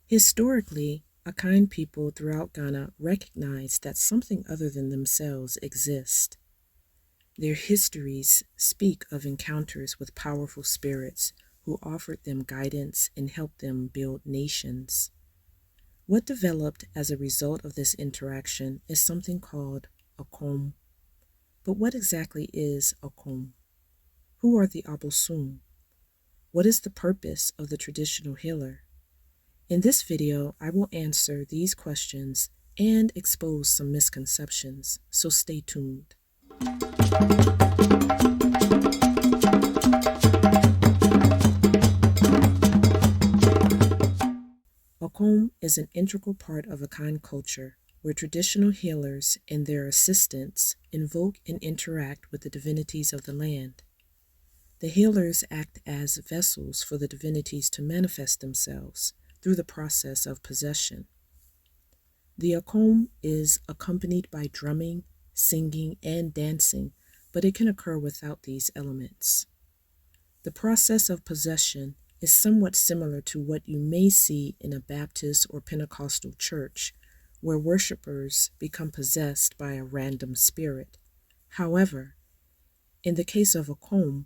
Historically, Akan people throughout Ghana recognized that something other than themselves exists. Their histories speak of encounters with powerful spirits who offered them guidance and helped them build nations. What developed as a result of this interaction is something called Akɔm. But what exactly is Akɔm? Who are the abosom? What is the purpose of the traditional healer? In this video, I will answer these questions and expose some misconceptions, so stay tuned. Akɔm is an integral part of Akan culture, where traditional healers and their assistants invoke and interact with the divinities of the land. The healers act as vessels for the divinities to manifest themselves through the process of possession. The Akɔm is accompanied by drumming, singing, and dancing, but it can occur without these elements. The process of possession is somewhat similar to what you may see in a Baptist or Pentecostal church, where worshipers become possessed by a random spirit. However, in the case of Akɔm,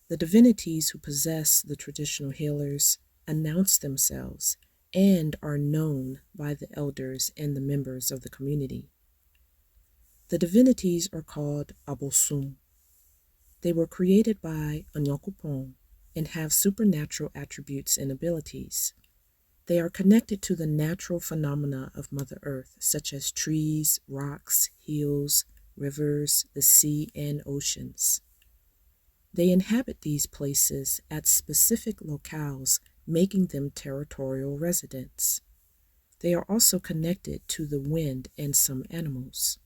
the divinities who possess the traditional healers announce themselves and are known by the elders and the members of the community. The divinities are called abosom. They were created by Onyankopɔn and have supernatural attributes and abilities. They are connected to the natural phenomena of Mother Earth, such as trees, rocks, hills, rivers, the sea, and oceans. They inhabit these places at specific locales, making them territorial residents. They are also connected to the wind and some animals.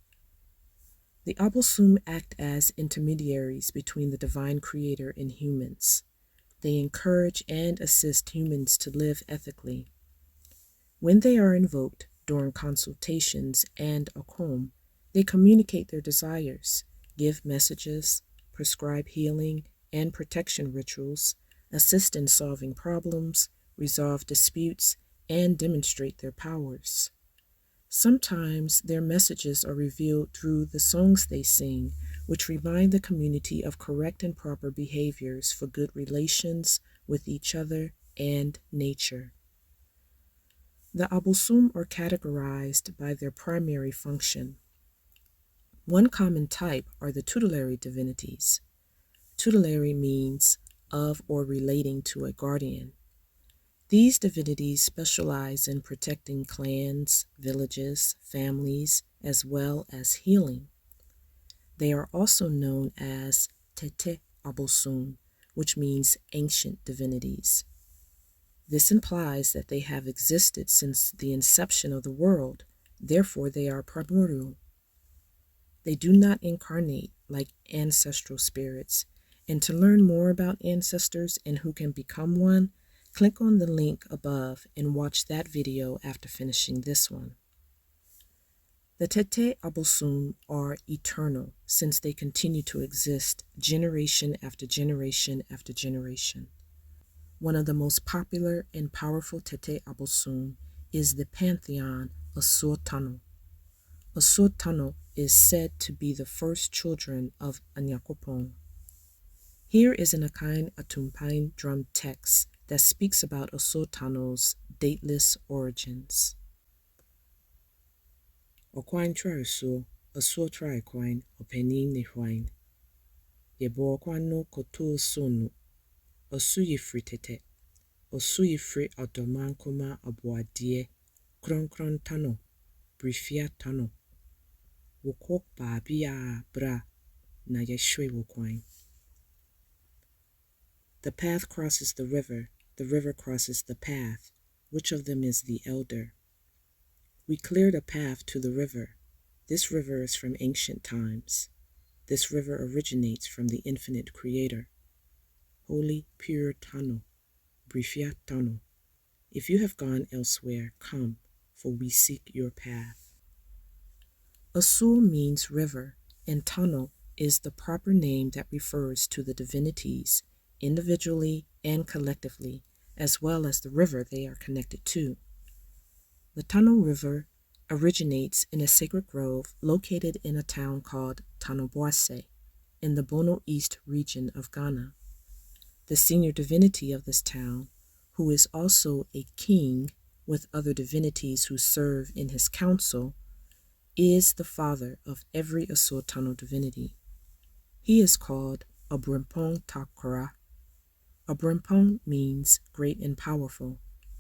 The abosom act as intermediaries between the divine creator and humans. They encourage and assist humans to live ethically. When they are invoked during consultations and Akɔm, they communicate their desires, give messages, prescribe healing and protection rituals, assist in solving problems, resolve disputes, and demonstrate their powers. Sometimes their messages are revealed through the songs they sing, which remind the community of correct and proper behaviors for good relations with each other and nature. The abosom are categorized by their primary function. One common type are the tutelary divinities. Tutelary means of or relating to a guardian. These divinities specialize in protecting clans, villages, families, as well as healing. They are also known as Tete abosom, which means ancient divinities. This implies that they have existed since the inception of the world, therefore they are primordial. They do not incarnate like ancestral spirits, and to learn more about ancestors and who can become one, click on the link above and watch that video after finishing this one. The Tete abosom are eternal since they continue to exist generation after generation after generation. One of the most popular and powerful Tete abosom is the pantheon of Tano. Tano is said to be the first children of Onyankopɔn. Here is an Akan Atumpain drum text that speaks about Tano's dateless origins. Ɔkwan tware so, asuo tware kwan, ɔpanin ne hwan. Yɛbɔ ɔkwan no kɔtoo so no, ɔso yɛfiri tete, ɔso yɛfiri ɔdɔman kɔma aboadeɛ, kronkron tano, brifia tano. Wokɔ baabi a bra, na yɛhwe wo kwan. The path crosses the river crosses the path. Which of them is the elder? We cleared a path to the river. This river is from ancient times. This river originates from the infinite creator. Holy, pure Tano, Brifia Tano. If you have gone elsewhere, come, for we seek your path. Asul means river, and Tano is the proper name that refers to the divinities, individually and collectively, as well as the river they are connected to. The Tano River originates in a sacred grove located in a town called Tanoboase in the Bono East region of Ghana. The senior divinity of this town, who is also a king with other divinities who serve in his council, is the father of every Asur Tano divinity. He is called Abrimpong Ta Kora. Abrimpong means great and powerful.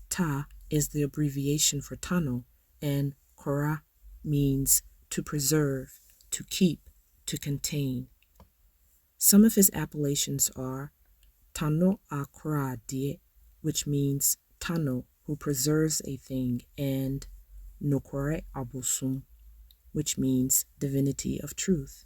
Ta is the abbreviation for Tano, and Kora means to preserve, to keep, to contain. Some of his appellations are Tano a Kora Die, which means Tano, who preserves a thing, and Nokore abosom, which means divinity of truth.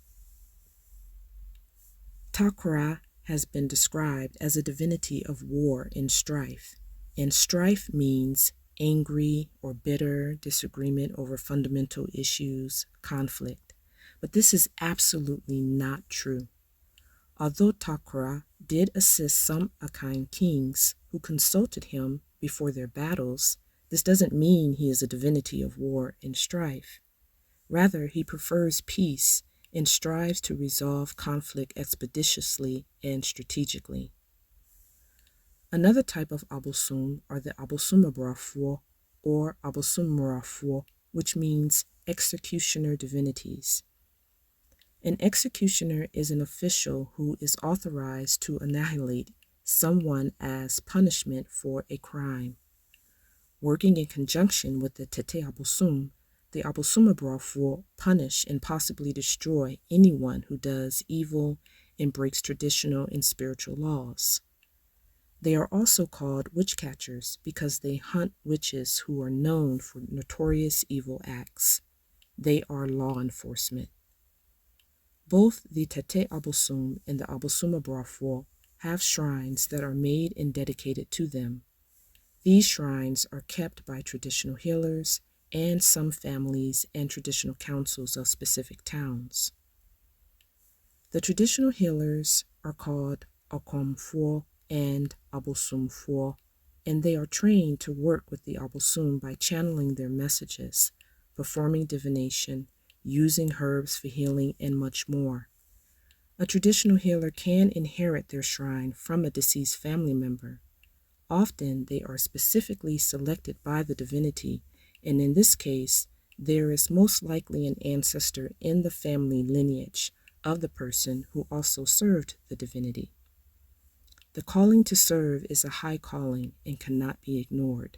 Ta Kora has been described as a divinity of war and strife, and strife means angry or bitter disagreement over fundamental issues, conflict. But this is absolutely not true. Although Ta Kora did assist some Akan kings who consulted him before their battles, this doesn't mean he is a divinity of war and strife. Rather, he prefers peace and strives to resolve conflict expeditiously and strategically. Another type of abosom are the abosomabrafwo or abosomrafwo, which means executioner divinities. An executioner is an official who is authorized to annihilate someone as punishment for a crime. Working in conjunction with the Tete Abosom, the Abosomabrafwo punish and possibly destroy anyone who does evil and breaks traditional and spiritual laws. They are also called witch catchers because they hunt witches who are known for notorious evil acts. They are law enforcement. Both the Tete Abosom and the Abosomabrafwo have shrines that are made and dedicated to them. These shrines are kept by traditional healers and some families and traditional councils of specific towns. The traditional healers are called akɔmfoɔ and abosomfoɔ, and they are trained to work with the abosom by channeling their messages, performing divination, using herbs for healing, and much more. A traditional healer can inherit their shrine from a deceased family member. Often they are specifically selected by the divinity, and in this case, there is most likely an ancestor in the family lineage of the person who also served the divinity. The calling to serve is a high calling and cannot be ignored.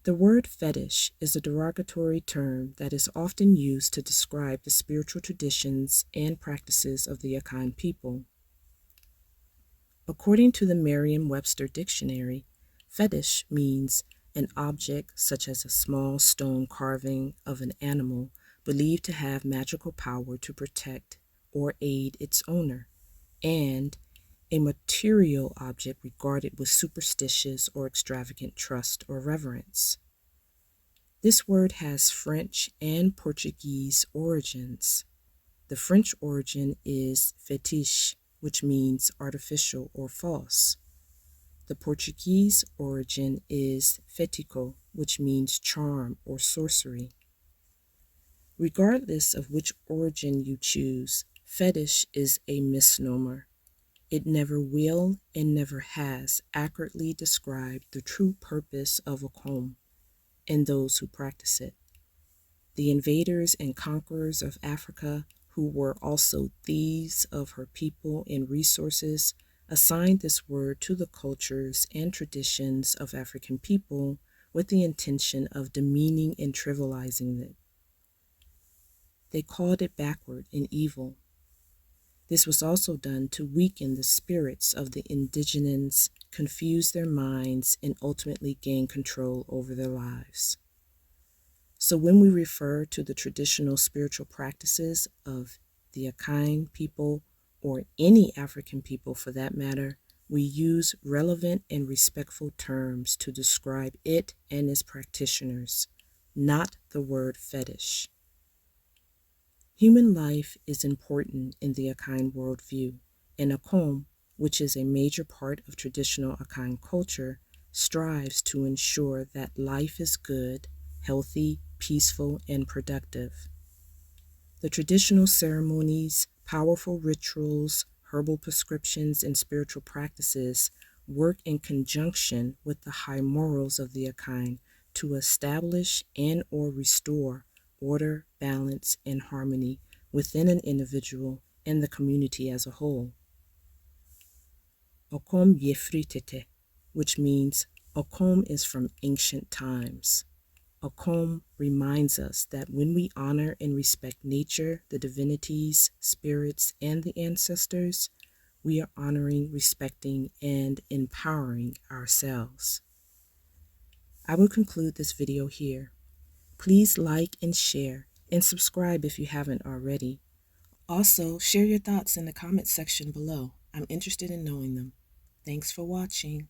The word fetish is a derogatory term that is often used to describe the spiritual traditions and practices of the Akan people. According to the Merriam-Webster dictionary, fetish means an object such as a small stone carving of an animal believed to have magical power to protect or aid its owner, and a material object regarded with superstitious or extravagant trust or reverence. This word has French and Portuguese origins. The French origin is fétiche, which means artificial or false. The Portuguese origin is fético, which means charm or sorcery. Regardless of which origin you choose, fetish is a misnomer. It never will and never has accurately described the true purpose of Akɔm and those who practice it. The invaders and conquerors of Africa, who were also thieves of her people and resources, assigned this word to the cultures and traditions of African people with the intention of demeaning and trivializing it. They called it backward and evil. This was also done to weaken the spirits of the indigenous, confuse their minds, and ultimately gain control over their lives. So when we refer to the traditional spiritual practices of the Akan people, or any African people for that matter, we use relevant and respectful terms to describe it and its practitioners, not the word fetish. Human life is important in the Akan worldview, and Akɔm, which is a major part of traditional Akan culture, strives to ensure that life is good, healthy, peaceful, and productive. The traditional ceremonies, powerful rituals, herbal prescriptions, and spiritual practices work in conjunction with the high morals of the Akan to establish and/or restore order, balance, and harmony within an individual and the community as a whole. Akɔm yefri tete, which means Akɔm is from ancient times. Akɔm reminds us that when we honor and respect nature, the divinities, spirits, and the ancestors, we are honoring, respecting, and empowering ourselves. I will conclude this video here. Please like and share, and subscribe if you haven't already. Also, share your thoughts in the comment section below. I'm interested in knowing them. Thanks for watching.